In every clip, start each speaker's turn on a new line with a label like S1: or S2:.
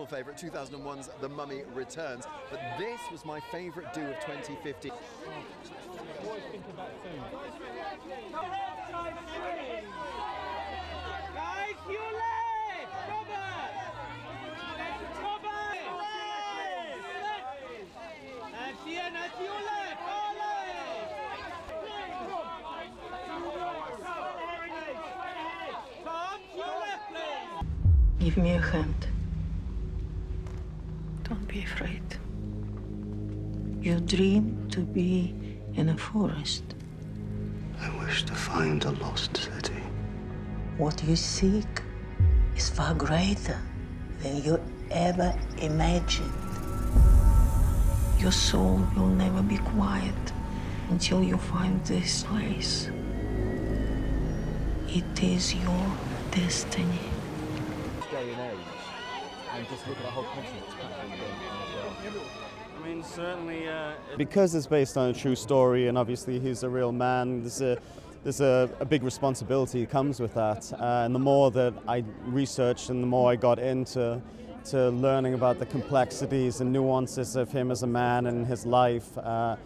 S1: personal favourite, 2001's The Mummy Returns, but this was my favourite do of 2015.
S2: Guys, you left! Robert! Robert! And Sienna, to your left! Tom, to your left, please!
S3: Give me a hand. Don't be afraid. You dream to be in a forest.
S4: I wish to find a lost city.
S3: What you seek is far greater than you ever imagined. Your soul will never be quiet until you find this place. It is your destiny.
S5: Day and age, and just look at the whole continent.
S6: I mean, certainly...
S7: Because it's based on a true story, and obviously he's a real man, there's a big responsibility that comes with that. And the more that I researched and the more I got into learning about the complexities and nuances of him as a man and his life, I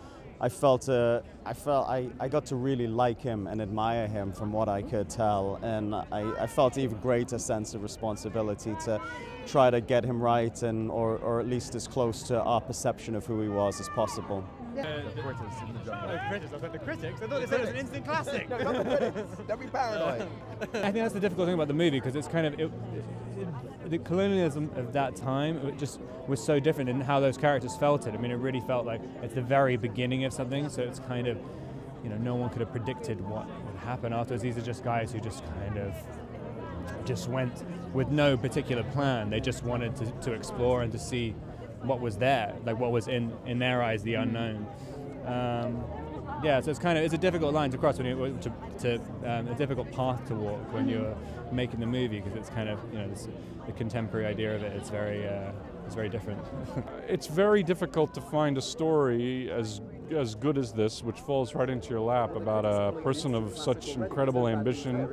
S7: got to really like him and admire him from what I could tell, and I felt an even greater sense of responsibility to try to get him right, and or at least as close to our perception of who he was as possible.
S5: The critics in the jungle.
S8: Oh, critics. I thought the critics. I thought it was an instant classic.
S1: No, not the critics. Don't be paranoid.
S8: I think that's the difficult thing about the movie, because it's kind of the colonialism of that time. It just was so different in how those characters felt it. I mean, it really felt like it's the very beginning of something. So it's kind of, you know, no one could have predicted what would happen afterwards. These are just guys who just kind of went with no particular plan. They just wanted to explore and to see what was there, like what was in their eyes the unknown. Yeah, so it's a difficult line to cross when a difficult path to walk when you're making the movie, because it's kind of, you know, the contemporary idea of it. It's very different.
S9: It's very difficult to find a story as good as this, which falls right into your lap, about a person of such incredible ambition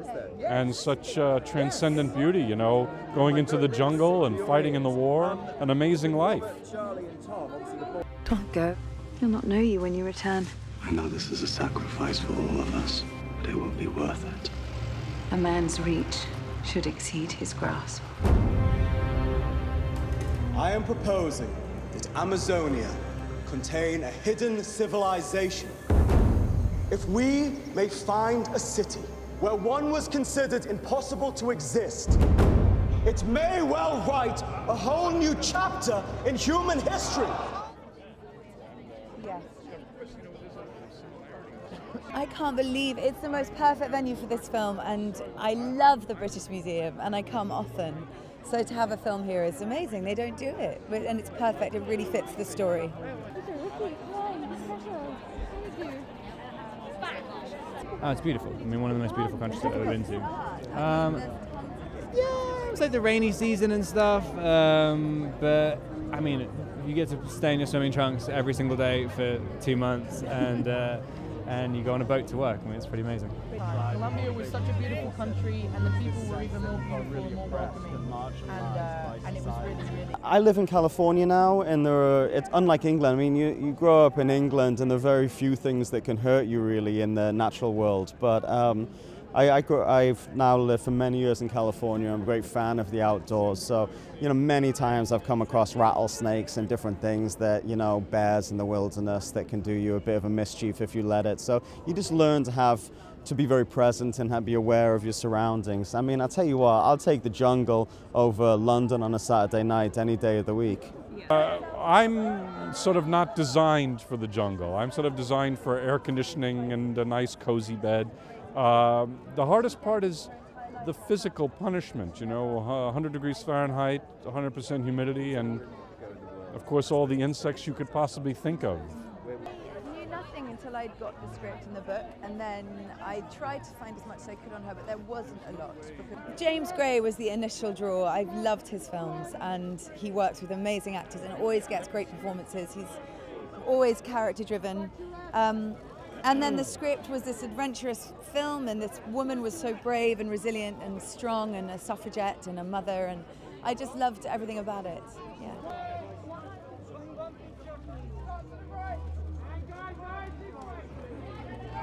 S9: and such transcendent beauty, you know, going into the jungle and fighting in the war, an amazing life.
S10: Don't go. He'll not know you when you return.
S4: I know this is a sacrifice for all of us, but it will be worth it.
S10: A man's reach should exceed his grasp.
S11: I am proposing that Amazonia contain a hidden civilization. If we may find a city where one was considered impossible to exist, it may well write a whole new chapter in human history.
S12: Yes. I can't believe it's the most perfect venue for this film, and I love the British Museum and I come often. So to have a film here is amazing. They don't do it, and it's perfect. It really fits the story.
S8: Oh, it's beautiful. I mean, one of the most beautiful countries I've ever been to. Yeah, it's like the rainy season and stuff, but I mean, you get to stay in your swimming trunks every single day for 2 months, and you go on a boat to work. I mean, it's pretty amazing.
S13: Colombia was such a beautiful country, and the people were even more beautiful and more welcoming, and it was really...
S7: I live in California now, and it's unlike England. I mean, you grow up in England, and there are very few things that can hurt you really in the natural world. But I've now lived for many years in California. I'm a great fan of the outdoors. So, you know, many times I've come across rattlesnakes and different things that, you know, bears in the wilderness that can do you a bit of a mischief if you let it. So you just learn to be very present and be aware of your surroundings. I mean, I'll tell you what, I'll take the jungle over London on a Saturday night any day of the week.
S9: I'm sort of not designed for the jungle. I'm sort of designed for air conditioning and a nice cozy bed. The hardest part is the physical punishment, you know, 100 degrees Fahrenheit, 100% humidity, and of course all the insects you could possibly think of.
S12: I knew nothing until I'd got the script and the book, and then I tried to find as much as I could on her, but there wasn't a lot. James Gray was the initial draw. I've loved his films, and he works with amazing actors and always gets great performances. He's always character-driven. And then the script was this adventurous film, and this woman was so brave and resilient and strong, and a suffragette and a mother, and I just loved everything about it. Yeah.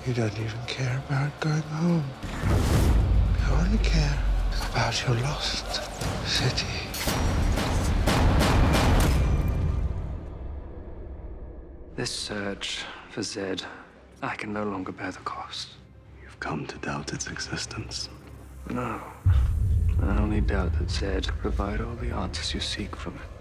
S6: You don't even care about going home. You only care about your lost city.
S4: This search for Zed, I can no longer bear the cost.
S6: You've come to doubt its existence.
S4: No. I only doubt that Zed could provide all the answers you seek from it.